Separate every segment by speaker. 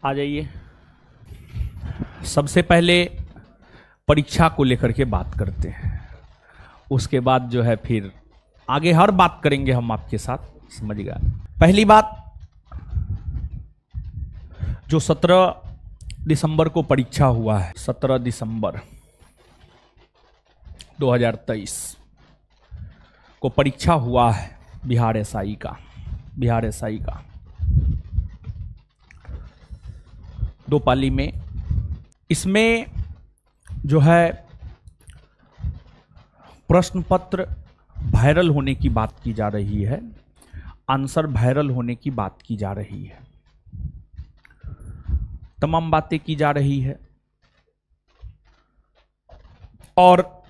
Speaker 1: आ जाइए। सबसे पहले परीक्षा को लेकर के बात करते हैं, उसके बाद जो है फिर आगे हर बात करेंगे हम आपके साथ, समझिएगा। पहली बात, जो 17 दिसंबर को परीक्षा हुआ है, 17 दिसंबर 2023 को परीक्षा हुआ है बिहार एसआई का। 2 पाली में। इसमें जो है प्रश्न पत्र वायरल होने की बात की जा रही है, आंसर वायरल होने की बात की जा रही है, तमाम बातें की जा रही है। और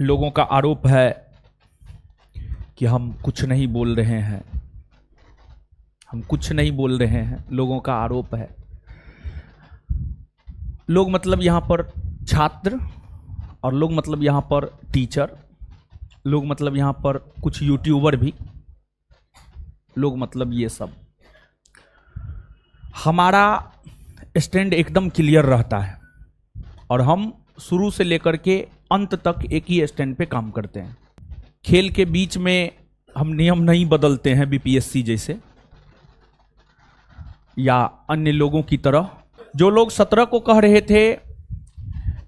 Speaker 1: लोगों का आरोप है कि हम कुछ नहीं बोल रहे हैं, लोगों का आरोप है। लोग मतलब यहां पर छात्र, और लोग मतलब यहां पर टीचर, लोग मतलब यहां पर कुछ यूट्यूबर भी, लोग मतलब ये सब। हमारा स्टैंड एकदम क्लियर रहता है और हम शुरू से लेकर के अंत तक एक ही स्टैंड पे काम करते हैं। खेल के बीच में हम नियम नहीं बदलते हैं बीपीएससी जैसे या अन्य लोगों की तरह। जो लोग 17 को कह रहे थे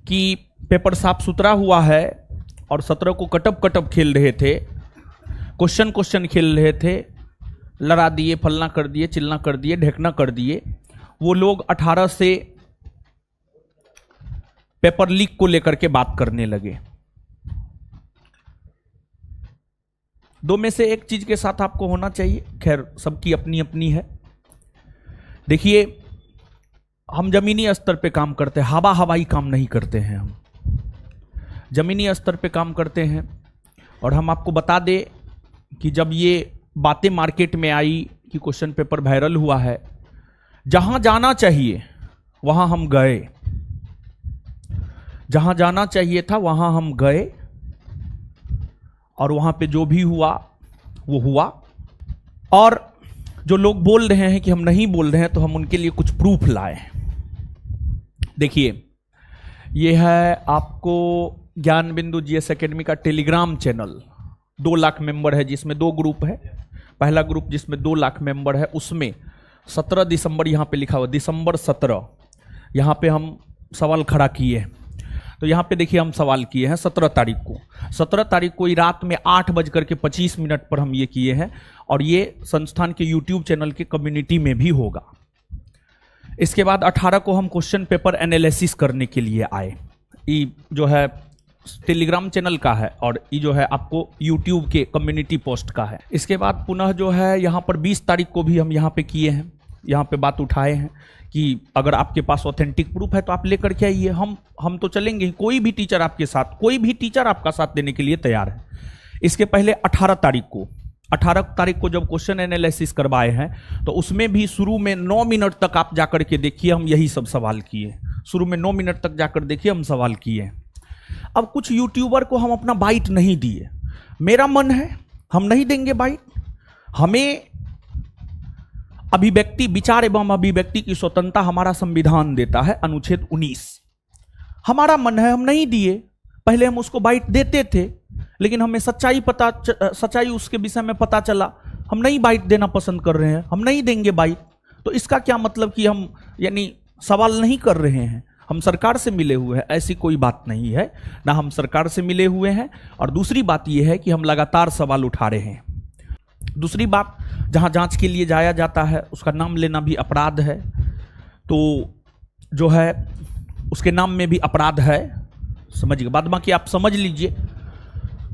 Speaker 1: कि पेपर साफ सुथरा हुआ है और 17 को कटअप खेल रहे थे, क्वेश्चन खेल रहे थे, लड़ा दिए, फलना कर दिए, चिलना कर दिए, ढेकना कर दिए, वो लोग 18 से पेपर लीक को लेकर के बात करने लगे। 2 में से एक चीज के साथ आपको होना चाहिए, खैर सबकी अपनी अपनी है। देखिए, हम जमीनी स्तर पे काम करते हैं, हवाई काम नहीं करते हैं, हम जमीनी स्तर पे काम करते हैं। और हम आपको बता दें कि जब ये बातें मार्केट में आई कि क्वेश्चन पेपर वायरल हुआ है, जहां जाना चाहिए वहां हम गए, जहां जाना चाहिए था वहां हम गए, और वहां पे जो भी हुआ वो हुआ। और जो लोग बोल रहे हैं कि हम नहीं बोल रहे हैं, तो हम उनके लिए कुछ प्रूफ लाए। देखिए, ये है आपको ज्ञान बिंदु जीएस एकेडमी का टेलीग्राम चैनल। 2 लाख मेंबर है, जिसमें 2 ग्रुप है। पहला ग्रुप जिसमें 2 लाख मेंबर है, उसमें 17 दिसंबर यहां पे लिखा हुआ, दिसंबर 17 यहां पे हम सवाल खड़ा किए। तो यहां पे देखिए, हम सवाल किए हैं 17 तारीख को। 17 तारीख को रात में 8:25 पर हम ये किए हैं, और ये संस्थान के यूट्यूब चैनल के कम्युनिटी में भी होगा। इसके बाद 18 को हम क्वेश्चन पेपर एनालिसिस करने के लिए आए। ये जो है टेलीग्राम चैनल का है, और ये जो है आपको यूट्यूब के कम्युनिटी पोस्ट का है। इसके बाद पुनः जो है यहाँ पर 20 तारीख को भी हम यहाँ पे किए हैं, यहाँ पे बात उठाए हैं कि अगर आपके पास ऑथेंटिक प्रूफ है तो आप लेकर के आइए, हम तो चलेंगे। कोई भी टीचर आपके साथ, कोई भी टीचर आपका साथ देने के लिए तैयार है। इसके पहले 18 तारीख को जब क्वेश्चन एनालिसिस करवाए हैं, तो उसमें भी शुरू में 9 मिनट तक आप जाकर के देखिए, हम यही सब सवाल किए। शुरू में 9 मिनट तक जाकर देखिए, हम सवाल किए। अब कुछ यूट्यूबर को हम अपना बाइट नहीं दिए, मेरा मन है हम नहीं देंगे बाइट। हमें अभिव्यक्ति, विचार एवं अभिव्यक्ति की स्वतंत्रता हमारा संविधान देता है, अनुच्छेद 19। हमारा मन है, हम नहीं दिए। पहले हम उसको बाइट देते थे, लेकिन हमें सच्चाई उसके विषय में पता चला, हम नहीं बाइट देना पसंद कर रहे हैं, हम नहीं देंगे बाइट। तो इसका क्या मतलब कि हम यानी सवाल नहीं कर रहे हैं? हम सरकार से मिले हुए हैं, ऐसी कोई बात नहीं है, ना हम सरकार से मिले हुए हैं। और दूसरी बात यह है कि हम लगातार सवाल उठा रहे हैं। दूसरी बात, जहां जांच के लिए जाया जाता है उसका नाम लेना भी अपराध है, तो जो है उसके नाम में भी अपराध है, समझिए। बाद बाकी आप समझ लीजिए।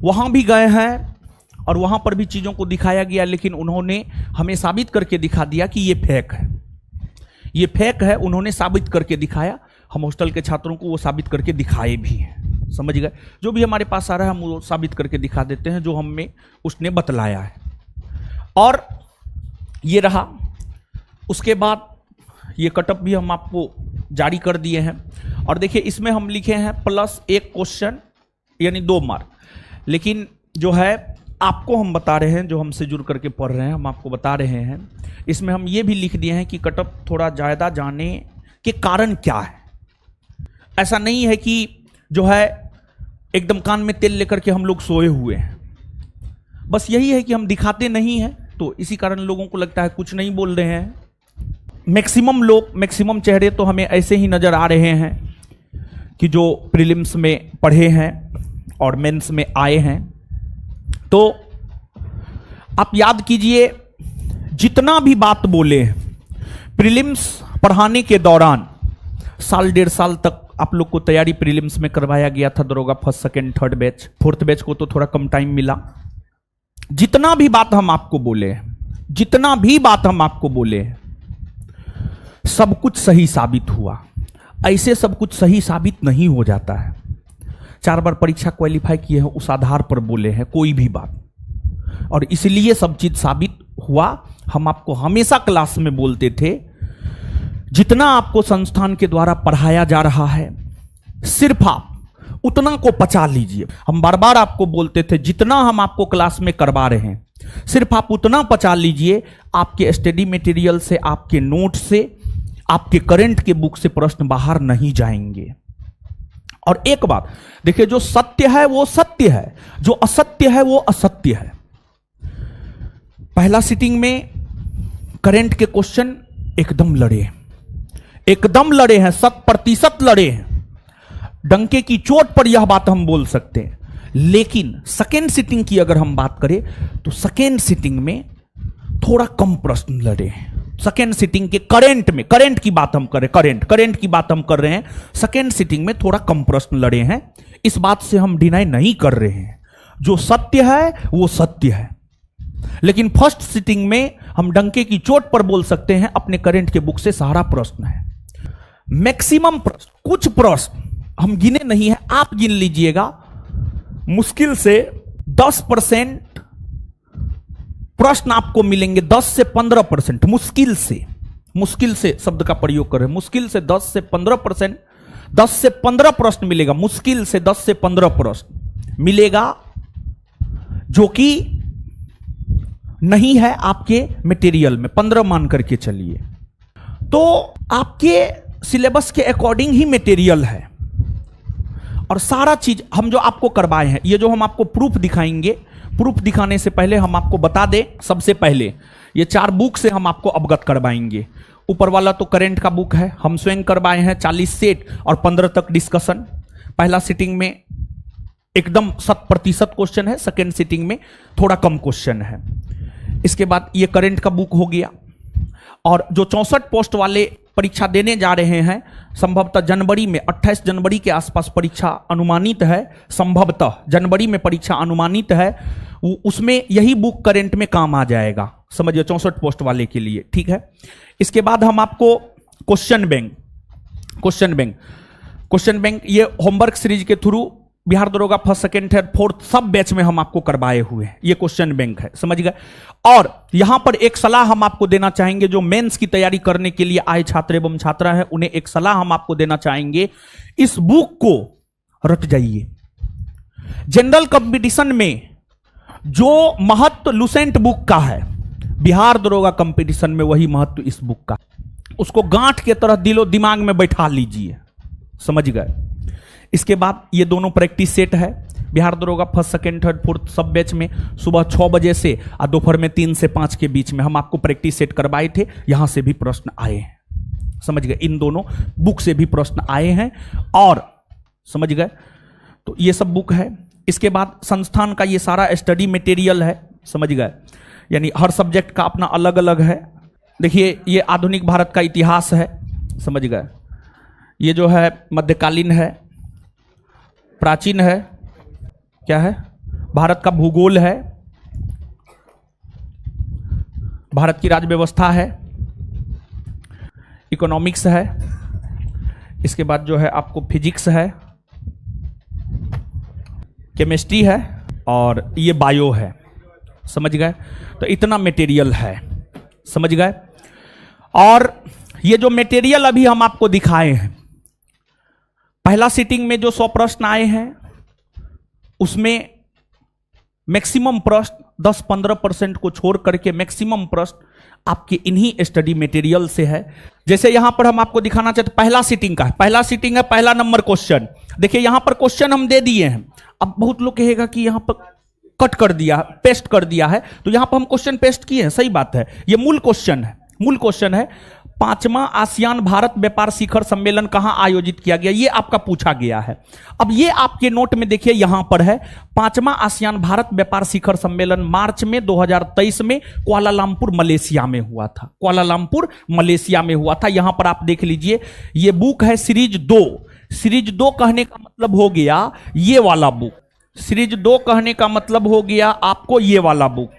Speaker 1: वहां भी गए हैं और वहां पर भी चीजों को दिखाया गया, लेकिन उन्होंने हमें साबित करके दिखा दिया कि ये फेक है, ये फेक है। उन्होंने साबित करके दिखाया। हम हॉस्टल के छात्रों को वो साबित करके दिखाए भी हैं, समझ गए। जो भी हमारे पास आ रहा है हम वो साबित करके दिखा देते हैं, जो हमें उसने बतलाया है। और ये रहा। उसके बाद ये कटअप भी हम आपको जारी कर दिए हैं। और देखिए, इसमें हम लिखे हैं +1 क्वेश्चन यानी 2 मार्क, लेकिन जो है आपको हम बता रहे हैं, जो हमसे जुड़ करके पढ़ रहे हैं, हम आपको बता रहे हैं। इसमें हम ये भी लिख दिए हैं कि कट ऑफ थोड़ा ज़्यादा जाने के कारण क्या है। ऐसा नहीं है कि जो है एकदम कान में तेल लेकर के हम लोग सोए हुए हैं, बस यही है कि हम दिखाते नहीं हैं, तो इसी कारण लोगों को लगता है कुछ नहीं बोल रहे हैं। मैक्सिमम लोग, मैक्सिमम चेहरे तो हमें ऐसे ही नजर आ रहे हैं कि जो प्रीलिम्स में पढ़े हैं और मेंस में आए हैं। तो आप याद कीजिए, जितना भी बात बोले प्रीलिम्स पढ़ाने के दौरान, साल डेढ़ साल तक आप लोग को तैयारी प्रीलिम्स में करवाया गया था, दरोगा first second third batch, fourth batch को तो थोड़ा कम टाइम मिला। जितना भी बात हम आपको बोले, जितना भी बात हम आपको बोले, सब कुछ सही साबित हुआ। ऐसे सब कुछ सही साबित नहीं हो जाता है। 4 बार परीक्षा क्वालिफाई किए हैं, उस आधार पर बोले हैं कोई भी बात, और इसलिए सब चीज साबित हुआ। हम आपको हमेशा क्लास में बोलते थे, जितना आपको संस्थान के द्वारा पढ़ाया जा रहा है, सिर्फ आप उतना को पचा लीजिए। हम बार बार आपको बोलते थे, जितना हम आपको क्लास में करवा रहे हैं, सिर्फ आप उतना पचा लीजिए। आपके स्टडी मटेरियल से, आपके नोट से, आपके करंट के बुक से प्रश्न बाहर नहीं जाएंगे। और एक बात देखिए, जो सत्य है वो सत्य है, जो असत्य है वो असत्य है। पहला सिटिंग में करंट के क्वेश्चन एकदम लड़े, एकदम लड़े हैं, 100% लड़े हैं। डंके की चोट पर यह बात हम बोल सकते हैं। लेकिन सेकेंड सिटिंग की अगर हम बात करें, तो सेकेंड सिटिंग में थोड़ा कम प्रश्न लड़े हैं। सेकेंड सिटिंग के करंट में, करंट की बात हम करें, करंट की बात हम कर रहे हैं, सेकेंड सिटिंग में थोड़ा कम प्रश्न लड़े हैं। इस बात से हम डिनाई नहीं कर रहे हैं, जो सत्य है वो सत्य है। लेकिन फर्स्ट सिटिंग में हम डंके की चोट पर बोल सकते हैं, अपने करंट के बुक से सारा प्रश्न है। मैक्सिमम प्रश्न, कुछ प्रश्न हम गिने नहीं है, आप गिन लीजिएगा, मुश्किल से 10% प्रश्न आपको मिलेंगे, 10 से 15%, मुश्किल से शब्द का प्रयोग करें, मुश्किल से 10 से 15%, 10 से 15 प्रश्न मिलेगा, मुश्किल से 10 से 15 प्रश्न मिलेगा, जो कि नहीं है आपके मटेरियल में। 15 मान करके चलिए, तो आपके सिलेबस के अकॉर्डिंग ही मटेरियल है। और सारा चीज हम जो आपको करवाए हैं, ये जो हम आपको प्रूफ दिखाएंगे, प्रूफ दिखाने से पहले हम आपको बता दें, सबसे पहले ये 4 बुक से हम आपको अवगत करवाएंगे। ऊपर वाला तो करंट का बुक है, हम स्वयं करवाए हैं 40 सेट और 15 तक डिस्कशन। पहला सिटिंग में एकदम 100% क्वेश्चन है, सेकेंड सिटिंग में थोड़ा कम क्वेश्चन है। इसके बाद ये करंट का बुक हो गया। और जो 64 पोस्ट वाले परीक्षा देने जा रहे हैं, संभवतः जनवरी में, 28 जनवरी के आसपास परीक्षा अनुमानित है, संभवतः जनवरी में परीक्षा अनुमानित है, उसमें यही बुक करंट में काम आ जाएगा, समझिए 64 पोस्ट वाले के लिए, ठीक है। इसके बाद हम आपको क्वेश्चन बैंक ये होमवर्क सीरीज के थ्रू बिहार दरोगा फर्स्ट सेकंड थर्ड फोर्थ सब बैच में हम आपको करवाए हुए हैं, ये क्वेश्चन बैंक है, समझ गए। और यहां पर एक सलाह हम आपको देना चाहेंगे, जो मेंस की तैयारी करने के लिए आए छात्र एवं छात्रा है, उन्हें एक सलाह हम आपको देना चाहेंगे, इस बुक को रट जाइए। जनरल कंपटीशन में जो महत्व लुसेंट बुक का है, बिहार दरोगा कंपटीशन में वही महत्व इस बुक का, उसको गांठ के तरह दिलो दिमाग में बैठा लीजिए, समझ गए। इसके बाद ये दोनों प्रैक्टिस सेट है, बिहार दरोगा फर्स्ट सेकंड थर्ड फोर्थ सब बैच में सुबह 6 बजे से और दोपहर में 3 से 5 के बीच में हम आपको प्रैक्टिस सेट करवाए थे। यहां से भी प्रश्न आए हैं, समझ गए, इन दोनों बुक से भी प्रश्न आए हैं, और समझ गए। तो ये सब बुक है। इसके बाद संस्थान का ये सारा स्टडी मटेरियल है, समझ गए, यानी हर सब्जेक्ट का अपना अलग अलग है। देखिए, ये आधुनिक भारत का इतिहास है, समझ गए, ये जो है मध्यकालीन है, प्राचीन है, क्या है, भारत का भूगोल है, भारत की राज्य व्यवस्था है, इकोनॉमिक्स है, इसके बाद जो है आपको फिजिक्स है, केमिस्ट्री है, और ये बायो है, समझ गए। तो इतना मटेरियल है, समझ गए। और ये जो मटेरियल अभी हम आपको दिखाए हैं, पहला सिटिंग में जो 100 प्रश्न आए हैं, उसमें मैक्सिमम प्रश्न 10-15% को छोड़ करके मैक्सिमम प्रश्न आपके इन्हीं स्टडी मटेरियल से है। जैसे यहां पर हम आपको दिखाना चाहते, पहला सीटिंग का है, पहला सीटिंग है, पहला नंबर क्वेश्चन। देखिए यहां पर क्वेश्चन हम दे दिए हैं। अब बहुत लोग कहेगा कि यहां पर कट कर दिया, पेस्ट कर दिया है, तो यहां पर हम क्वेश्चन पेस्ट किए हैं, सही बात है। ये मूल क्वेश्चन है, मूल क्वेश्चन है, 5वां आसियान भारत व्यापार शिखर सम्मेलन कहां आयोजित किया गया, ये आपका पूछा गया है। अब ये आपके नोट में देखिए यहां पर है, 5वां आसियान भारत व्यापार शिखर सम्मेलन मार्च में 2023 में कुआलालंपुर मलेशिया में हुआ था, कुआलालंपुर मलेशिया में हुआ था। यहां पर आप देख लीजिए, ये बुक है सीरीज 2। सीरीज 2 कहने का मतलब हो गया ये वाला बुक, सीरीज 2 कहने का मतलब हो गया आपको ये वाला बुक,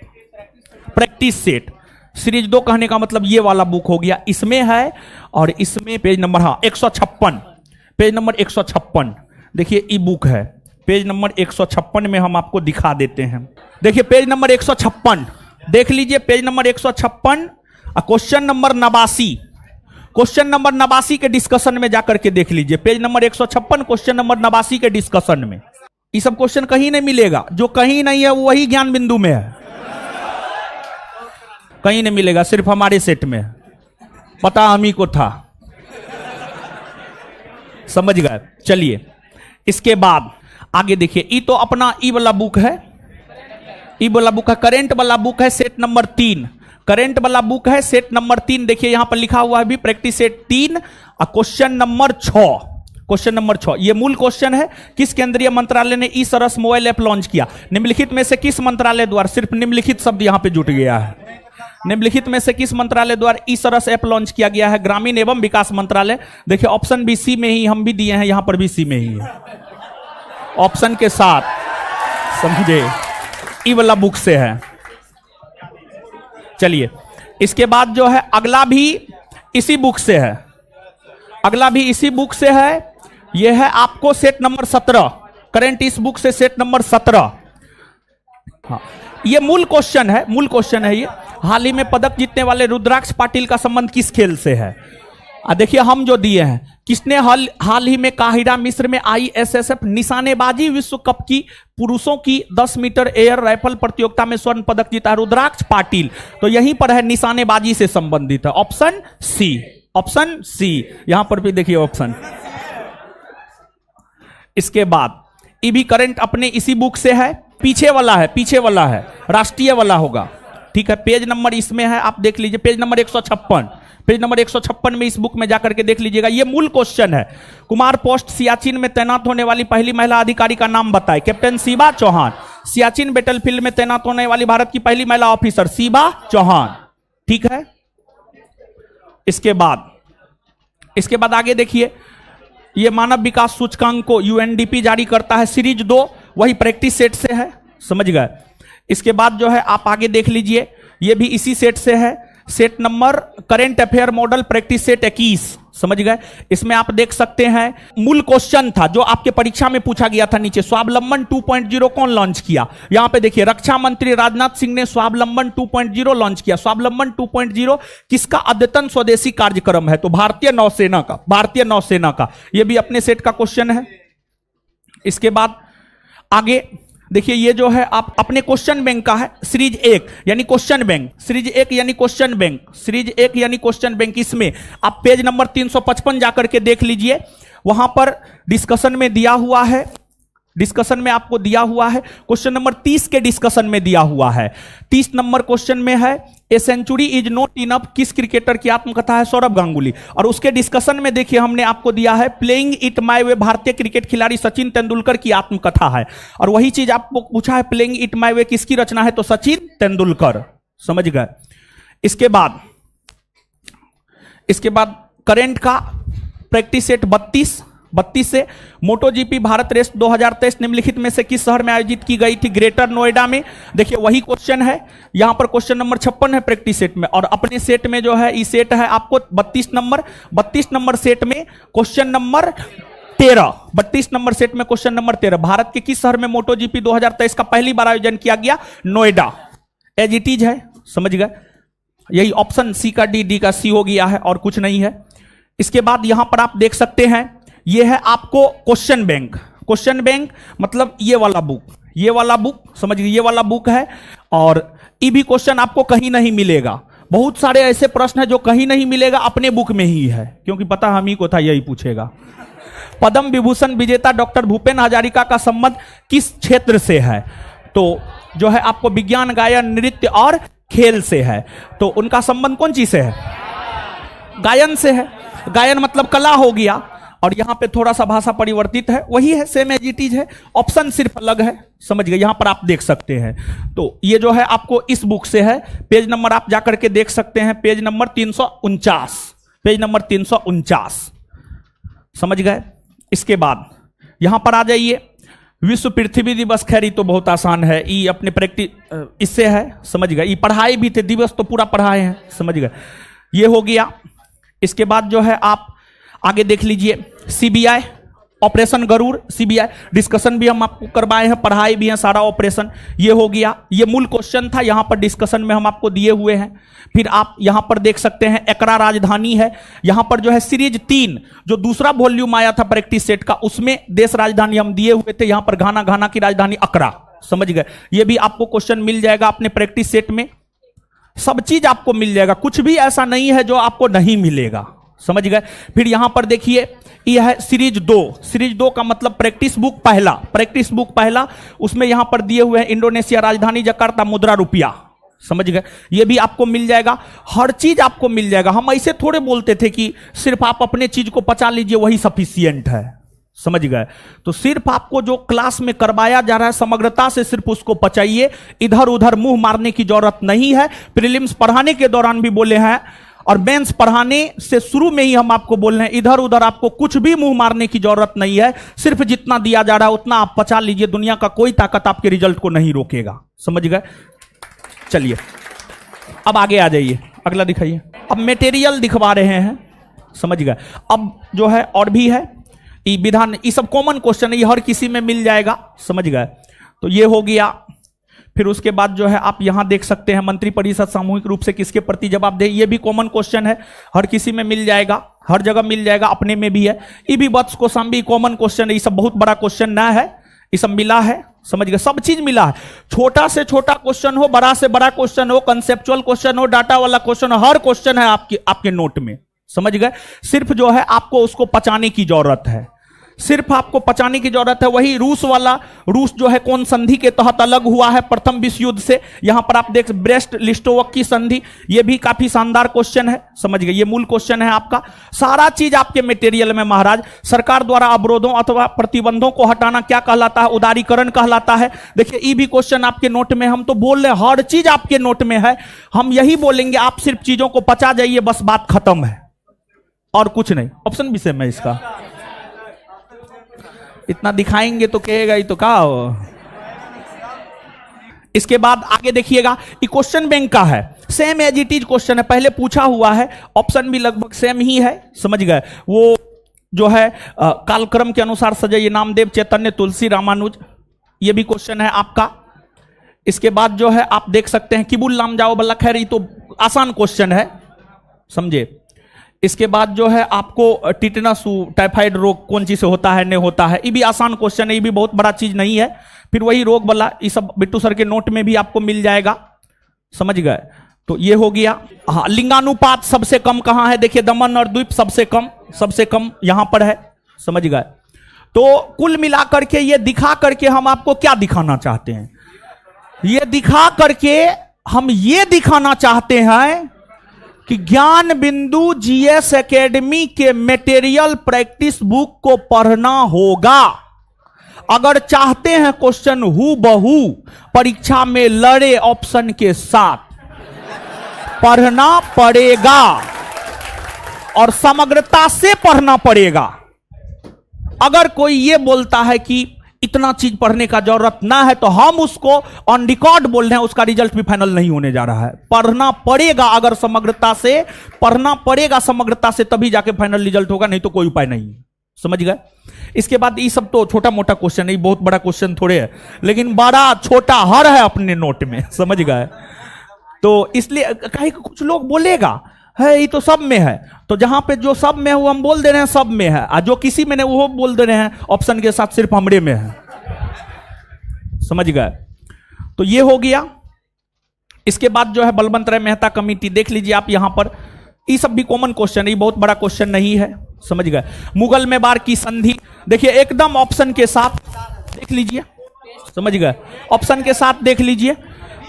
Speaker 1: प्रैक्टिस सेट। सीरीज 2 कहने का मतलब ये वाला बुक हो गया, इसमें है। और इसमें पेज नंबर 156, पेज नंबर 156 देखिए, ई बुक है, पेज नंबर 156 में हम आपको दिखा देते हैं। देखिए पेज नंबर 156 देख लीजिए, page number 156 question number 89, question number 89 के डिस्कशन में जाकर के देख लीजिए, पेज नंबर 156 क्वेश्चन नंबर 89 के डिस्कशन में। ये सब क्वेश्चन कहीं नहीं मिलेगा, जो कहीं नहीं है वही ज्ञान बिंदु में है, कहीं नहीं मिलेगा, सिर्फ हमारे सेट में। पता हम ही को था, समझ गए। चलिए इसके बाद आगे देखिए, ई तो अपना ई वाला बुक है, ई वाला बुक है, करेंट वाला बुक है सेट नंबर 3, करेंट वाला बुक है सेट नंबर 3। देखिए यहां पर लिखा हुआ है भी प्रैक्टिस सेट 3 और क्वेश्चन नंबर 6, क्वेश्चन नंबर 6 ये मूल क्वेश्चन है। किस केंद्रीय मंत्रालय ने ई सरस मोबाइल ऐप लॉन्च किया? निम्नलिखित में से किस मंत्रालय द्वारा, सिर्फ निम्नलिखित शब्द यहां पे जुट गया है, निम्नलिखित में से किस मंत्रालय द्वारा ई सरस ऐप लॉन्च किया गया है? ग्रामीण एवं विकास मंत्रालय। देखिए ऑप्शन भी सी में ही हम भी दिए हैं, यहां पर भी सी में ही है, ऑप्शन के साथ, समझे, ई वाला बुक से है। चलिए इसके बाद जो है अगला भी इसी बुक से है, अगला भी इसी बुक से है, यह है आपको सेट नंबर 17, करेंट इस बुक से सेट नंबर 17। हाँ ये मूल क्वेश्चन है, मूल क्वेश्चन है ये। हाल ही में पदक जीतने वाले रुद्राक्ष पाटिल का संबंध किस खेल से है? देखिए हम जो दिए हैं, किसने हाल ही में काहिरा मिस्र में ISSF निशानेबाजी विश्व कप की पुरुषों की 10 मीटर एयर राइफल प्रतियोगिता में स्वर्ण पदक जीता? रुद्राक्ष पाटिल। तो यहीं पर है, निशानेबाजी से संबंधित है, ऑप्शन सी, ऑप्शन सी। यहां पर भी देखिए ऑप्शन। इसके बाद ये भी करंट अपने इसी बुक से है, पीछे वाला है, पीछे वाला है, राष्ट्रीय वाला होगा, ठीक है। पेज नंबर इसमें है, आप देख लीजिए, पेज नंबर 156, पेज नंबर 156 में इस बुक में जाकर के देख लीजिएगा। ये मूल क्वेश्चन है, कुमार पोस्ट सियाचिन में तैनात होने वाली पहली महिला अधिकारी का नाम बताएं? कैप्टन शिवा चौहान। सियाचिन बैटलफील्ड में तैनात होने वाली भारत की पहली महिला ऑफिसर शिवा चौहान, ठीक है। इसके बाद आगे देखिए, ये मानव विकास सूचकांक को UNDP जारी करता है, सीरीज 2 वही प्रैक्टिस सेट से है, समझ गए। इसके बाद जो है आप आगे देख लीजिए, ये भी इसी सेट से है, set number current affair model practice set 21, समझ गए। इसमें आप देख सकते हैं मूल क्वेश्चन था जो आपके परीक्षा में पूछा गया था, नीचे स्वावलंबन 2.0 कौन लॉन्च किया? यहां पे देखिए, रक्षा मंत्री राजनाथ सिंह ने स्वावलंबन 2.0 लॉन्च किया। स्वावलंबन 2.0 किसका अद्यतन स्वदेशी कार्यक्रम है? तो भारतीय नौसेना का, भारतीय नौसेना का। यह भी अपने सेट का क्वेश्चन है। इसके बाद आगे देखिए, ये जो है आप अपने क्वेश्चन बैंक का है, सीरीज 1 यानी क्वेश्चन बैंक, सीरीज 1 यानी क्वेश्चन बैंक, सीरीज 1 यानी क्वेश्चन बैंक। इसमें आप पेज नंबर 355 जाकर के देख लीजिए, वहां पर डिस्कशन में दिया हुआ है, डिस्कशन में आपको दिया हुआ है, क्वेश्चन नंबर 30 के डिस्कशन में दिया हुआ है। 30 नंबर क्वेश्चन में है, a century is not enough किस क्रिकेटर की आत्मकथा है? सौरभ गांगुली। और उसके डिस्कशन में देखिए हमने आपको दिया है, प्लेइंग इट माय वे भारतीय क्रिकेट खिलाड़ी सचिन तेंदुलकर की आत्मकथा है। और वही चीज आपको पूछा है, प्लेइंग इट माय वे किसकी रचना है? तो सचिन तेंदुलकर, समझ गए। इसके बाद करेंट का प्रैक्टिस सेट 32 से, मोटो जीपी भारत रेस 2023 निम्नलिखित में से किस शहर में आयोजित की गई थी? ग्रेटर नोएडा में। देखिए वही क्वेश्चन है, यहां पर क्वेश्चन नंबर 56 है प्रैक्टिस सेट में। और अपने सेट में जो है, इस सेट है आपको 32 नंबर सेट में क्वेश्चन नंबर 13, 32 नंबर सेट में क्वेश्चन नंबर 13, भारत के किस शहर में मोटो जीपी 2023 का पहली बार आयोजन किया गया? नोएडा। एज इट इज है, समझ गए। यही ऑप्शन सी का डी का सी हो गया है, और कुछ नहीं है। इसके बाद यहां पर आप देख सकते हैं, यह है आपको क्वेश्चन बैंक। क्वेश्चन बैंक मतलब ये वाला बुक, ये वाला बुक, समझ गए, ये वाला बुक है। और ये भी क्वेश्चन आपको कहीं नहीं मिलेगा। बहुत सारे ऐसे प्रश्न है जो कहीं नहीं मिलेगा, अपने बुक में ही है, क्योंकि पता हम ही को था यही पूछेगा। पद्म विभूषण विजेता डॉक्टर भूपेन हजारिका का संबंध किस क्षेत्र से है? तो जो है आपको विज्ञान, गायन, नृत्य और खेल से है। तो उनका संबंध कौन चीज से है? गायन से है। गायन मतलब कला हो गया, और यहां पे थोड़ा सा भाषा परिवर्तित है, वही है, सेम एज इट इज है, ऑप्शन सिर्फ अलग है, समझ गए। यहां पर आप देख सकते हैं। तो ये जो है आपको इस बुक से है। पेज नंबर आप जाकर के देख सकते हैं, पेज नंबर 349, पेज नंबर 349, समझ गए। इसके बाद यहां पर आ जाइए, विश्व पृथ्वी दिवस। खैर ये तो बहुत आसान है, ये अपने प्रैक्टिस इससे है, समझ गए। ये पढ़ाई भी थे, दिवस तो पूरा पढ़ाए हैं, समझ गए। ये हो गया। इसके बाद जो है आप आगे देख लीजिए, CBI, operation Garuda, CBI discussion भी हम आपको करवाए हैं, पढ़ाए भी हैं सारा ऑपरेशन। ये हो गया, ये मूल क्वेश्चन था, यहां पर डिस्कशन में हम आपको दिए हुए हैं। फिर आप यहां पर देख सकते हैं, एकरा राजधानी है। यहां पर जो है सीरीज 3 जो दूसरा वॉल्यूम आया था प्रैक्टिस सेट का, उसमें देश राजधानी हम दिए हुए थे। यहां पर घाना, घाना की राजधानी अकरा, समझ गए। ये भी आपको क्वेश्चन मिल जाएगा अपने प्रैक्टिस सेट में, सब चीज आपको मिल जाएगा, कुछ भी ऐसा नहीं है जो आपको नहीं मिलेगा, समझ गए। फिर यहां पर देखिए, यह है सीरीज 2। सीरीज 2 का मतलब प्रैक्टिस बुक पहला, प्रैक्टिस बुक पहला, उसमें यहां पर दिए हुए हैं इंडोनेशिया राजधानी जकार्ता, मुद्रा रुपया, समझ गए। ये भी आपको मिल जाएगा, हर चीज आपको मिल जाएगा। हम ऐसे थोड़े बोलते थे कि सिर्फ आप अपने चीज को पचा लीजिए वही सफिशियंट है, समझ गए। तो सिर्फ आपको जो क्लास में करवाया जा रहा है समग्रता से सिर्फ उसको पचाइए, इधर उधर मुंह मारने की जरूरत नहीं है। प्रीलिम्स पढ़ाने के दौरान भी बोले हैं, और मेंस पढ़ाने से शुरू में ही हम आपको बोल रहे हैं, इधर उधर आपको कुछ भी मुंह मारने की जरूरत नहीं है। सिर्फ जितना दिया जा रहा है उतना आप पचा लीजिए, दुनिया का कोई ताकत आपके रिजल्ट को नहीं रोकेगा, समझ गए। चलिए अब आगे आ जाइए, अगला दिखाइए। अब मटेरियल दिखवा रहे हैं, समझ गए। अब जो है और भी है, ये विधान, ये सब कॉमन क्वेश्चन है, ये हर किसी में मिल जाएगा, समझ गए। तो ये हो गया। फिर उसके बाद जो है आप यहां देख सकते हैं, मंत्रिपरिषद सामूहिक रूप से किसके प्रति जवाबदेह, ये भी कॉमन क्वेश्चन है, हर किसी में मिल जाएगा, हर जगह मिल जाएगा, अपने में भी है। ये भी वत्स को भी कॉमन क्वेश्चन है, ये सब बहुत बड़ा क्वेश्चन ना है, ये सब मिला है, समझ गए। सब चीज मिला है, छोटा से छोटा क्वेश्चन हो, बड़ा से बड़ा क्वेश्चन हो, कंसेप्चुअल क्वेश्चन हो, डाटा वाला क्वेश्चन हो, हर क्वेश्चन है आपके नोट में, समझ गए। सिर्फ जो है आपको उसको पचाने की जरूरत है, सिर्फ आपको पचाने की जरूरत है। वही रूस वाला, रूस जो है कौन संधि के तहत अलग हुआ है प्रथम विश्व युद्ध से, यहां पर आप देख, ब्रेस्ट लिस्टोवक की संधि, ये भी काफी शानदार क्वेश्चन है, समझ गए। ये मूल क्वेश्चन है आपका, सारा चीज आपके मटेरियल में महाराज। सरकार द्वारा अवरोधों अथवा प्रतिबंधों को हटाना क्या कहलाता है? उदारीकरण कहलाता है। देखिए ये भी क्वेश्चन आपके नोट में, हम तो बोल रहे हर चीज आपके नोट में है, हम यही बोलेंगे, आप सिर्फ चीजों को पचा जाइए, बस बात खत्म है, और कुछ नहीं। ऑप्शन भी सेम है इसका, इतना दिखाएंगे तो कहेगा ही तो क्या हो। इसके बाद आगे देखिएगा, ये क्वेश्चन बैंक का है, same as it is question है, पहले पूछा हुआ है, ऑप्शन भी लगभग सेम ही है, समझ गए। वो जो है कालक्रम के अनुसार सजाइए, नामदेव, चैतन्य, तुलसी, रामानुज, ये भी क्वेश्चन है आपका। इसके बाद जो है आप देख सकते हैं किबुल लाम जाओ बल्ला, खैर ये तो आसान क्वेश्चन है, समझे। इसके बाद जो है आपको टिटनस, टाइफाइड रोग कौन चीज से होता है, नहीं होता है, ये भी आसान क्वेश्चन है, ये भी बहुत बड़ा चीज नहीं है। फिर वही रोग वाला, ये सब बिट्टू सर के नोट में भी आपको मिल जाएगा, समझ गए। तो ये हो गया। हाँ, लिंगानुपात सबसे कम कहां है? देखिए दमन और द्वीप सबसे कम यहां पर है, समझ गए। तो कुल मिलाकर के ये दिखा करके हम आपको क्या दिखाना चाहते हैं? ये दिखा करके हम ये दिखाना चाहते हैं कि ज्ञान बिंदु जीएस एकेडमी के मटेरियल प्रैक्टिस बुक को पढ़ना होगा। अगर चाहते हैं क्वेश्चन हु बहू परीक्षा में लड़े ऑप्शन के साथ, पढ़ना पड़ेगा और समग्रता से पढ़ना पड़ेगा। अगर कोई ये बोलता है कि इतना चीज पढ़ने का जरूरत ना है, तो हम उसको ऑन रिकॉर्ड बोल रहे हैं, उसका रिजल्ट भी फाइनल नहीं होने जा रहा है। पढ़ना पड़ेगा, अगर समग्रता से पढ़ना पड़ेगा, समग्रता से तभी जाके फाइनल रिजल्ट होगा, नहीं तो कोई उपाय नहीं, समझ गए। इसके बाद ये सब तो छोटा मोटा क्वेश्चन है, बहुत बड़ा क्वेश्चन थोड़े है, लेकिन बड़ा छोटा हर है अपने नोट में, समझ गए। तो इसलिए कहीं कुछ लोग बोलेगा है ये तो सब में है, तो जहां पे जो सब में है वो हम बोल दे रहे हैं सब में है, और जो किसी में नहीं वो बोल दे रहे हैं ऑप्शन के साथ सिर्फ हमरे में है, समझ गए। तो ये हो गया। इसके बाद जो है बलवंत राय मेहता कमेटी देख लीजिए आप यहां पर, ये सब भी कॉमन क्वेश्चन है, ये बहुत बड़ा क्वेश्चन नहीं है, समझ गए। मुगल मेवाड़ की संधि देखिए एकदम ऑप्शन के साथ देख लीजिए, समझ गए, ऑप्शन के साथ देख लीजिए।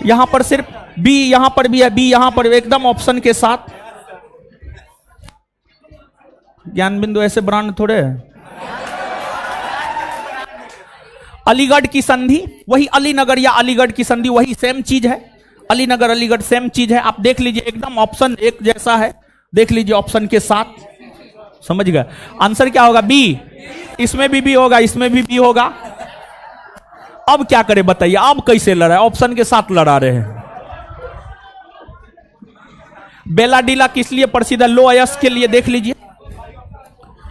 Speaker 1: यहां पर सिर्फ बी, यहां पर भी है बी, यहां पर एकदम ऑप्शन के साथ। ज्ञान बिंदु ऐसे ब्रांड थोड़े है। अलीगढ़ की संधि, वही अलीनगर या अलीगढ़ की संधि, वही सेम चीज है, अलीनगर अलीगढ़ सेम चीज है। आप देख लीजिए एकदम ऑप्शन एक जैसा है, देख लीजिए ऑप्शन के साथ, समझ गए। आंसर क्या होगा? बी। इसमें भी बी होगा, इसमें भी बी होगा। अब क्या करें बताइए, अब कैसे लड़ा है? ऑप्शन के साथ लड़ा रहे हैं। बेलाडीला किस लिए प्रसिद्ध है? लो अयस के लिए, देख लीजिए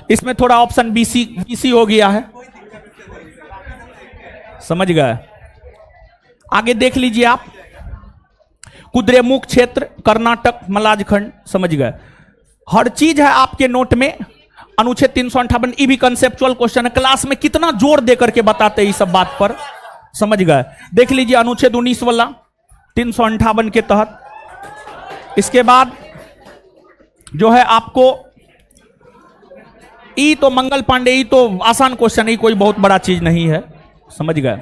Speaker 1: इसमें थोड़ा ऑप्शन बीसी बीसी हो गया है, समझ गए। आगे देख लीजिए आप, कुद्रेमुख क्षेत्र कर्नाटक मलाजखंड, समझ गए। हर चीज है आपके नोट में। अनुच्छेद 358 ये भी कंसेप्चुअल क्वेश्चन है, क्लास में कितना जोर दे करके बताते हैं इस सब बात पर, समझ गए। देख लीजिए अनुच्छेद 19 वाला 358 के तहत। इसके बाद जो है आपको ई तो मंगल पांडे, ई तो आसान क्वेश्चन है, कोई बहुत बड़ा चीज नहीं है, समझ गए।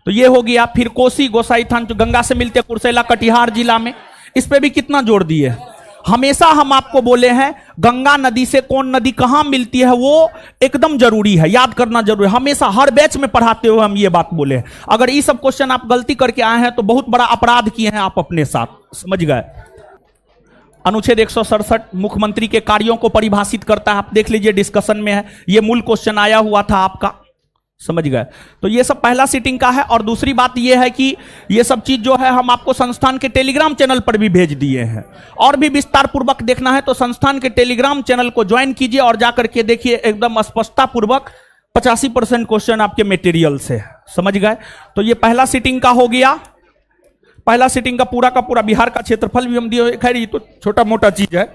Speaker 1: तो ये हो गया। फिर कोसी गोसाई थान जो गंगा से मिलते कुर्सेला कटिहार जिला में, इस पे भी कितना जोर दिए। हमेशा हम आपको बोले हैं गंगा नदी से कौन नदी कहां मिलती है वो एकदम जरूरी है, याद करना जरूरी है। हमेशा हर बैच में पढ़ाते हुए हम ये बात बोले हैं। अगर ये सब क्वेश्चन आप गलती करके आए हैं तो बहुत बड़ा अपराध किए हैं आप अपने साथ, समझ गए। अनुच्छेद 167 मुख्यमंत्री के कार्यों को परिभाषित करता है, आप देख लीजिए डिस्कशन में है, ये मूल क्वेश्चन आया हुआ था आपका, समझ गए। तो ये सब पहला सीटिंग का है। और दूसरी बात ये है कि ये सब चीज जो है हम आपको संस्थान के टेलीग्राम चैनल पर भी भेज दिए हैं। और भी विस्तार पूर्वक देखना है तो संस्थान के टेलीग्राम चैनल को ज्वाइन कीजिए और जाकर के देखिए, एकदम स्पष्टता पूर्वक 85% क्वेश्चन आपके मटेरियल से, समझ गए। तो ये पहला सीटिंग का हो गया। पहला सीटिंग का पूरा बिहार का क्षेत्रफल भी हम दिए, खैर ये तो छोटा मोटा चीज है,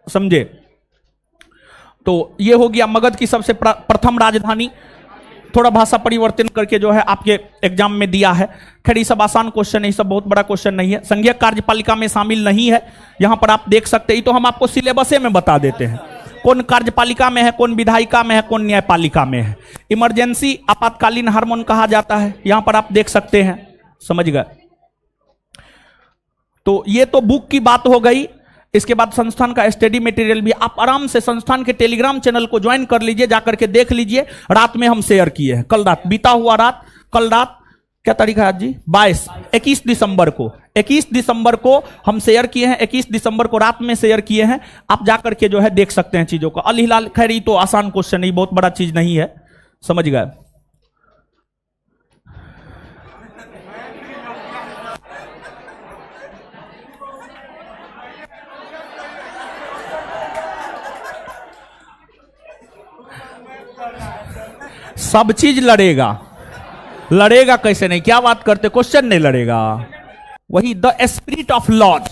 Speaker 1: समझे। तो ये हो गया मगध की सबसे प्रथम राजधानी, थोड़ा भाषा परिवर्तन करके जो है आपके एग्जाम में दिया है। खैर ये सब आसान क्वेश्चन है, ये सब बहुत बड़ा क्वेश्चन नहीं है। संघीय कार्यपालिका में शामिल नहीं है, यहां पर आप देख सकते हैं, तो हम आपको सिलेबसे में बता देते हैं कौन कार्यपालिका में है, कौन विधायिका में है, कौन न्यायपालिका में है। इमरजेंसी आपातकालीन हार्मोन कहा जाता है, यहां पर आप देख सकते हैं, समझ गए। तो ये तो बुक की बात हो गई। इसके बाद संस्थान का स्टडी मटेरियल भी आप आराम से संस्थान के टेलीग्राम चैनल को ज्वाइन कर लीजिए, जाकर के देख लीजिए। रात में हम शेयर किए हैं, कल रात बीता हुआ रात, कल रात क्या तारीख है आज जी? 21 दिसंबर को, 21 दिसंबर को हम शेयर किए हैं, 21 दिसंबर को रात में शेयर किए हैं। आप जाकर के जो है देख सकते हैं चीजों को। अल हिलाल, खैर ये तो आसान क्वेश्चन है, बहुत बड़ा चीज नहीं है, समझ गए। सब चीज लड़ेगा, लड़ेगा कैसे नहीं, क्या बात करते, क्वेश्चन नहीं लड़ेगा। वही the spirit of laws,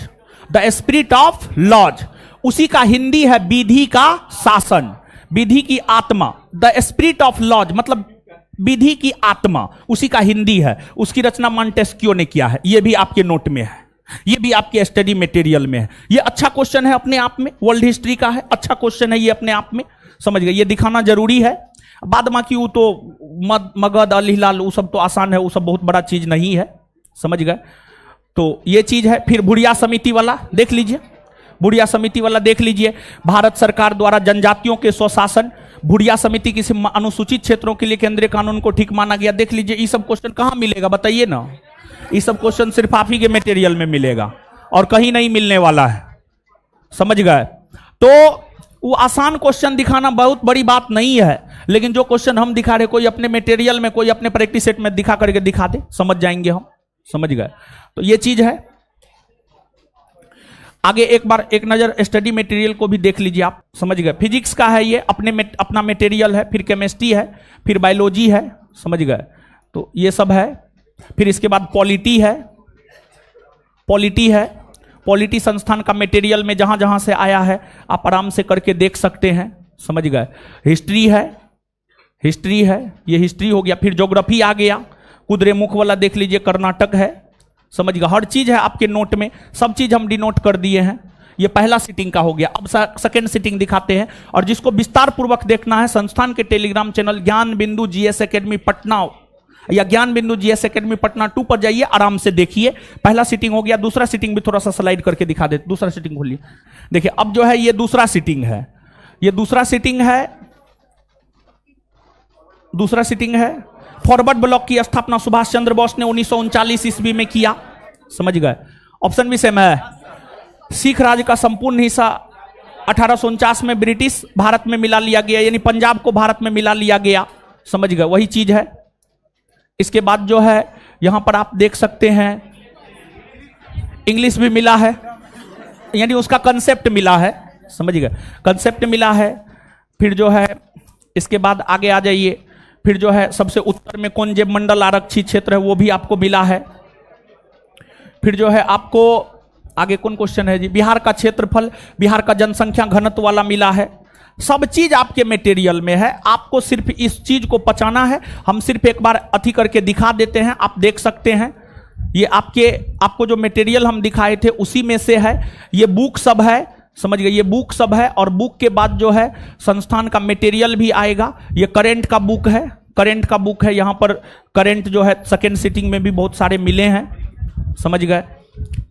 Speaker 1: the spirit of laws, उसी का हिंदी है विधि का शासन, विधि की आत्मा। द स्पिरिट ऑफ लॉज मतलब विधि की आत्मा, उसी का हिंदी है। उसकी रचना मॉन्टेस्क्यू ने किया है, यह भी आपके नोट में है, यह भी आपके स्टडी मटेरियल में है। यह अच्छा क्वेश्चन है अपने आप में, वर्ल्ड हिस्ट्री का है, अच्छा क्वेश्चन है ये अपने आप में, समझ गए। ये दिखाना जरूरी है। बाद बाकी वो तो मगध अल हिलाल वो सब तो आसान है, वो सब बहुत बड़ा चीज नहीं है, समझ गए। तो ये चीज है। फिर बुढ़िया समिति वाला देख लीजिए, बुढ़िया समिति वाला देख लीजिए। भारत सरकार द्वारा जनजातियों के स्वशासन, बुढ़िया समिति किसी अनुसूचित क्षेत्रों के लिए केंद्रीय कानून को ठीक माना गया, देख लीजिए। ये सब क्वेश्चन कहां मिलेगा बताइए ना, ये सब क्वेश्चन सिर्फ आप ही के मटेरियल में मिलेगा और कहीं नहीं मिलने वाला है, समझ गए। तो वो आसान क्वेश्चन दिखाना बहुत बड़ी बात नहीं है, लेकिन जो क्वेश्चन हम दिखा रहे, कोई अपने मटेरियल में, कोई अपने प्रैक्टिस सेट में दिखा करके दिखा दे, समझ जाएंगे हम, समझ गए। तो ये चीज है। आगे एक बार एक नजर स्टडी मटेरियल को भी देख लीजिए आप, समझ गए। फिजिक्स का है ये अपना मटेरियल है, फिर केमिस्ट्री है, फिर बायोलॉजी है, समझ गए। तो ये सब है। फिर इसके बाद पॉलिटी है, पॉलिटी है, पॉलिटी संस्थान का मटेरियल में जहां जहां से आया है आप आराम से करके देख सकते हैं, समझ गए। हिस्ट्री है, हिस्ट्री है, ये हिस्ट्री हो गया। फिर ज्योग्राफी आ गया, कुद्रेमुख वाला देख लीजिए, कर्नाटक है। समझ गया, हर चीज है आपके नोट में, सब चीज हम डिनोट कर दिए हैं। ये पहला सीटिंग का हो गया। अब सेकंड सीटिंग दिखाते हैं, और जिसको विस्तार पूर्वक देखना है संस्थान के टेलीग्राम चैनल ज्ञान बिंदु जीएस एकेडमी पटना या ज्ञान बिंदु जीएस एकेडमी पटना 2 पर जाइए, आराम से देखिए। पहला सीटिंग हो गया, दूसरा सीटिंग भी थोड़ा सा स्लाइड करके दिखा देते। दूसरा सीटिंग खोलिए, देखिए अब जो है ये दूसरा सीटिंग है, ये दूसरा सीटिंग है, दूसरा सीटिंग है। फॉरवर्ड ब्लॉक की स्थापना सुभाष चंद्र बोस ने 1939 ईस्वी में किया। समझ गए, ऑप्शन भी सेम है। सिख राज का संपूर्ण हिस्सा 1849 में ब्रिटिश भारत में मिला लिया गया, यानी पंजाब को भारत में मिला लिया गया। समझ गए, वही चीज है। इसके बाद जो है यहां पर आप देख सकते हैं इंग्लिश भी मिला है, यानी उसका कंसेप्ट मिला है। समझ गए, कंसेप्ट मिला है। फिर जो है इसके बाद आगे आ जाइए, फिर जो है सबसे उत्तर में कौन जे मंडल आरक्षित क्षेत्र है वो भी आपको मिला है। फिर जो है आपको आगे कौन क्वेश्चन है जी, बिहार का क्षेत्रफल, बिहार का जनसंख्या घनत्व वाला मिला है। सब चीज आपके मटेरियल में है, आपको सिर्फ इस चीज को पचाना है। हम सिर्फ एक बार अथी करके दिखा देते हैं, आप देख सकते हैं। ये आपको जो मटेरियल हम दिखाए थे उसी में से है। ये बुक सब है, समझ गए, ये बुक सब है। और बुक के बाद जो है संस्थान का मटेरियल भी आएगा। ये करेंट का बुक है, करेंट का बुक है। यहां पर करेंट जो है सेकेंड सीटिंग में भी बहुत सारे मिले हैं। समझ गए।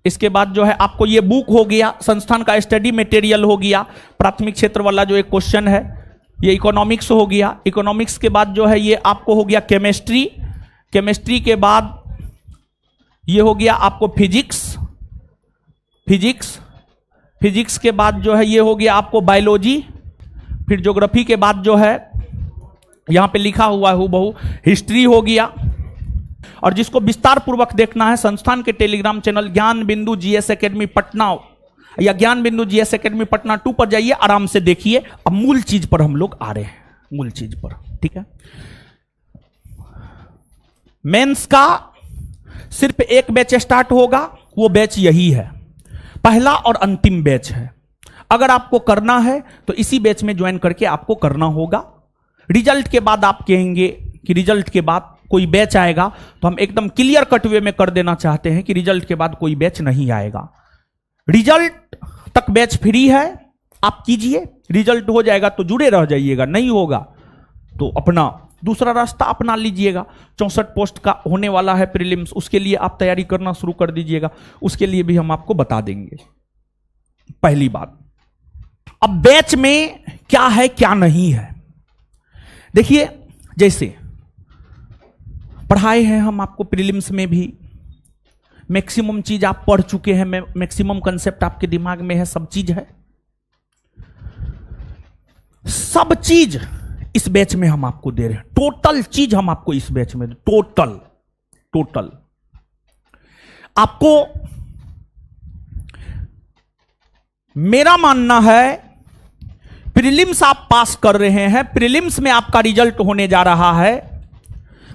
Speaker 1: इसके बाद जो है आपको ये बुक हो गया, संस्थान का स्टडी मटेरियल हो गया। प्राथमिक क्षेत्र वाला जो एक क्वेश्चन है ये इकोनॉमिक्स हो गया। इकोनॉमिक्स के बाद जो है ये आपको हो गया केमिस्ट्री। केमिस्ट्री के बाद ये हो गया आपको फिजिक्स। फिजिक्स के बाद जो है ये हो गया आपको बायोलॉजी। फिर ज्योग्राफी के बाद जो है यहां पे लिखा हुआ है हूबहू हिस्ट्री हो गया। और जिसको विस्तार पूर्वक देखना है संस्थान के टेलीग्राम चैनल ज्ञान बिंदु जीएस एकेडमी पटना या ज्ञान बिंदु जीएस एकेडमी पटना 2 पर जाइए, आराम से देखिए। अब मूल चीज पर हम लोग आ रहे हैं, मूल चीज पर। ठीक है, मेंस का सिर्फ एक बैच स्टार्ट होगा, वो बैच यही है, पहला और अंतिम बैच है। अगर आपको करना है तो इसी बैच में ज्वाइन करके आपको करना होगा। रिजल्ट के बाद आप कहेंगे कि रिजल्ट के बाद कोई बैच आएगा, तो हम एकदम क्लियर कट वे में कर देना चाहते हैं कि रिजल्ट के बाद कोई बैच नहीं आएगा। रिजल्ट तक बैच फ्री है, आप कीजिए। रिजल्ट हो जाएगा तो जुड़े रह जाइएगा, नहीं होगा तो अपना दूसरा रास्ता अपना लीजिएगा। 64 पोस्ट का होने वाला है प्रीलिम्स, उसके लिए आप तैयारी करना शुरू कर दीजिएगा। उसके लिए भी हम आपको बता देंगे। पहली बात, अब बैच में क्या है क्या नहीं है। देखिए, जैसे पढ़ाए हैं हम आपको प्रीलिम्स में भी, मैक्सिमम चीज आप पढ़ चुके हैं, मैक्सिमम कंसेप्ट आपके दिमाग में है, सब चीज है। सब चीज इस बैच में हम आपको दे रहे हैं, टोटल चीज हम आपको इस बैच में, टोटल आपको। मेरा मानना है प्रीलिम्स आप पास कर रहे हैं, प्रीलिम्स में आपका रिजल्ट होने जा रहा है,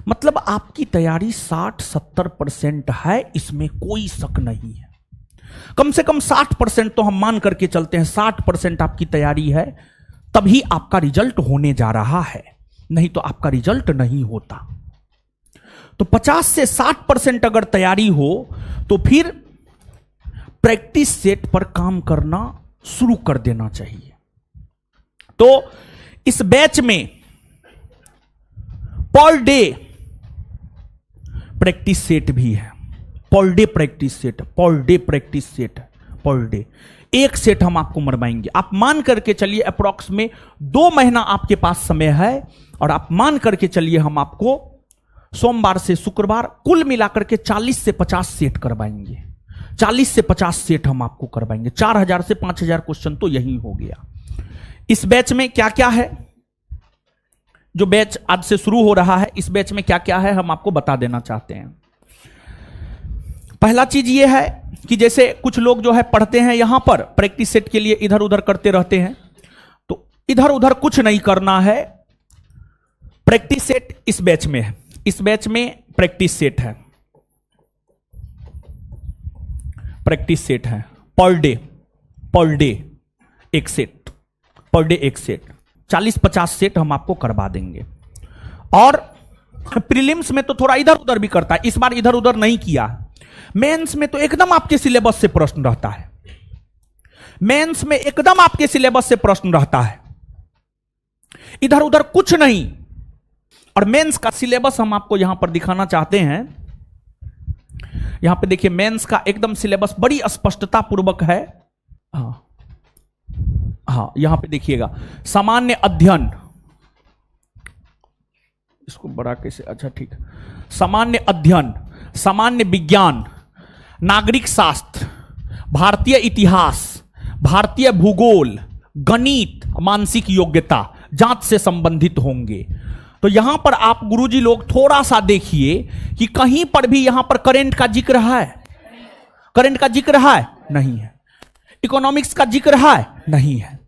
Speaker 1: मतलब आपकी तैयारी 60-70% है, इसमें कोई शक नहीं है। कम से कम 60% तो हम मान करके चलते हैं, 60% आपकी तैयारी है, तभी आपका रिजल्ट होने जा रहा है, नहीं तो आपका रिजल्ट नहीं होता। तो 50 से 60% अगर तैयारी हो तो फिर प्रैक्टिस सेट पर काम करना शुरू कर देना चाहिए। तो इस बैच में पर डे प्रैक्टिस सेट भी है, per day practice set, per day एक सेट हम आपको मरवाएंगे। आप मान करके चलिए अप्रॉक्स में 2 महीना आपके पास समय है, और आप मान करके चलिए हम आपको सोमवार से शुक्रवार कुल मिलाकर के 40 से 50 सेट करवाएंगे। 40 से 50 सेट हम आपको करवाएंगे। 4000 से 5000 क्वेश्चन तो यही हो गया। इस बैच में क्या क्या है, जो बैच आज से शुरू हो रहा है, इस बैच में क्या क्या है हम आपको बता देना चाहते हैं। पहला चीज ये है कि जैसे कुछ लोग जो है पढ़ते हैं यहां पर प्रैक्टिस सेट के लिए इधर उधर करते रहते हैं, तो इधर उधर कुछ नहीं करना है। प्रैक्टिस सेट इस बैच में है, इस बैच में प्रैक्टिस सेट है, प्रैक्टिस सेट है। पर डे एक सेट, पर डे एक सेट, 40-50 सेट हम आपको करवा देंगे। और प्रीलिम्स में तो थोड़ा इधर उधर भी करता है, इस बार इधर उधर नहीं किया। मेंस में तो एकदम आपके सिलेबस से प्रश्न रहता है, मेंस में एकदम आपके सिलेबस से प्रश्न रहता है, इधर उधर कुछ नहीं। और मेंस का सिलेबस हम आपको यहां पर दिखाना चाहते हैं। यहां पे देखिए मेंस का एकदम सिलेबस बड़ी स्पष्टता पूर्वक है। हाँ यहां पे देखिएगा, सामान्य अध्ययन, इसको बड़ा कैसे, अच्छा ठीक, सामान्य अध्ययन, सामान्य विज्ञान, नागरिक शास्त्र, भारतीय इतिहास, भारतीय भूगोल, गणित, मानसिक योग्यता जांच से संबंधित होंगे। तो यहां पर आप गुरुजी लोग थोड़ा सा देखिए कि कहीं पर भी यहां पर करंट का जिक्र है, करंट का जिक्र है नहीं है, इकोनॉमिक्स का जिक्र है नहीं है,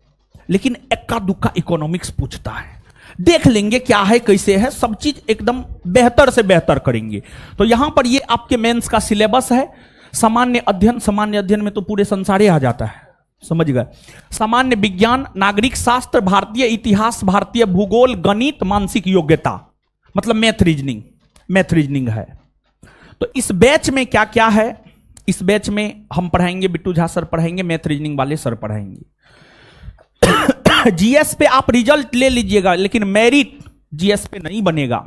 Speaker 1: लेकिन इक्का दुक्का इकोनॉमिक्स पूछता है। देख लेंगे क्या है कैसे है, सब चीज एकदम बेहतर से बेहतर करेंगे। तो यहां पर ये आपके मेंस का सिलेबस है। सामान्य अध्ययन, सामान्य अध्ययन में तो पूरे संसार आ जाता है, समझ गए। सामान्य विज्ञान, नागरिक शास्त्र, भारतीय इतिहास, भारतीय भूगोल, गणित, मानसिक योग्यता, मतलब मैथ रीजनिंग, मैथ रीजनिंग है। तो इस बैच में क्या क्या है, इस बैच में हम पढ़ाएंगे, बिट्टू झा सर पढ़ाएंगे, मैथ रीजनिंग वाले सर पढ़ाएंगे। जीएस पे आप रिजल्ट ले लीजिएगा, लेकिन मेरिट जीएस पे नहीं बनेगा।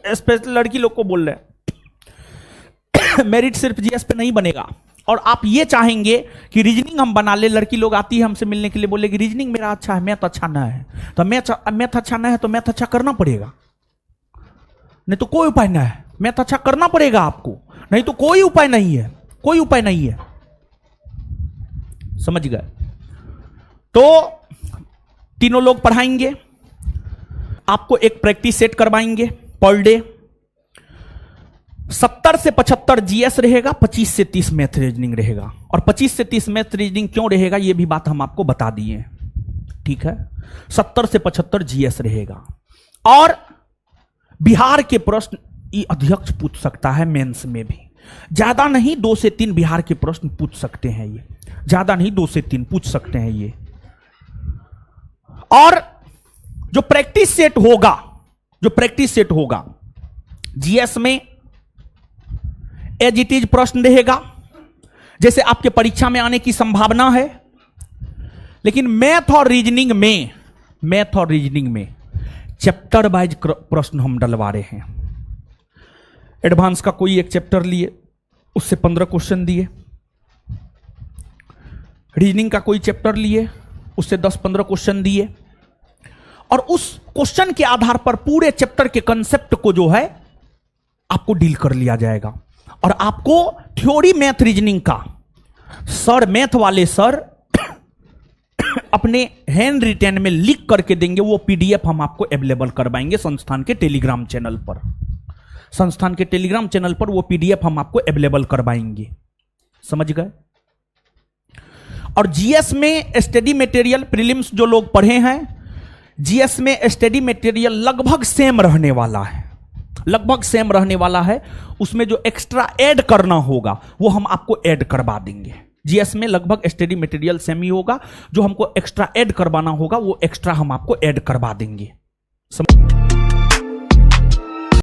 Speaker 1: स्पेशल लड़की लोग को बोल रहे हैं, मेरिट सिर्फ जीएस पे नहीं बनेगा। और आप ये चाहेंगे कि रीजनिंग हम बना ले, लड़की लोग आती है हमसे मिलने के लिए, बोले कि रीजनिंग मेरा अच्छा है, मैथ अच्छा ना है। तो मैथ अच्छा ना है तो मैथ अच्छा करना पड़ेगा, नहीं तो कोई उपाय ना है। मैथ अच्छा करना पड़ेगा आपको, नहीं तो कोई उपाय नहीं है, कोई उपाय नहीं है, समझ गए। तो तीनों लोग पढ़ाएंगे, आपको एक प्रैक्टिस सेट करवाएंगे पर डे। 70 से 75 जीएस रहेगा, 25 से 30 मैथ रीजनिंग रहेगा। और 25 से 30 मैथ रीजनिंग क्यों रहेगा ये भी बात हम आपको बता दिए, ठीक है। 70 से 75 जीएस रहेगा। और बिहार के प्रश्न ये अध्यक्ष पूछ सकता है मेंस में भी, ज्यादा नहीं 2 से 3 बिहार के प्रश्न पूछ सकते हैं, ये ज्यादा नहीं 2 से 3 पूछ सकते हैं ये। और जो प्रैक्टिस सेट होगा, जो प्रैक्टिस सेट होगा जीएस में एज इट इज प्रश्न रहेगा, जैसे आपके परीक्षा में आने की संभावना है। लेकिन मैथ और रीजनिंग में, मैथ और रीजनिंग में चैप्टर वाइज प्रश्न हम डलवा रहे हैं। एडवांस का कोई एक चैप्टर लिए, उससे 15 क्वेश्चन दिए। रीजनिंग का कोई चैप्टर लिए, उससे 10-15 क्वेश्चन दिए। और उस क्वेश्चन के आधार पर पूरे चैप्टर के कंसेप्ट को जो है आपको डील कर लिया जाएगा। और आपको थ्योरी मैथ रीजनिंग का सर, मैथ वाले सर अपने हैंड रिटेन में लिख करके देंगे, वो पीडीएफ हम आपको अवेलेबल करवाएंगे संस्थान के टेलीग्राम चैनल पर। संस्थान के टेलीग्राम चैनल पर वो पीडीएफ हम आपको अवेलेबल करवाएंगे, समझ गए। और जीएस में स्टडी मटेरियल, प्रीलिम्स जो लोग पढ़े हैं, जीएस में स्टडी मटेरियल लगभग सेम रहने वाला है, लगभग सेम रहने वाला है। उसमें जो एक्स्ट्रा ऐड करना होगा वो हम आपको ऐड करवा देंगे। जीएस में लगभग स्टडी मटेरियल सेम ही होगा, जो हमको एक्स्ट्रा ऐड करवाना होगा वो एक्स्ट्रा हम आपको ऐड करवा देंगे, समझ।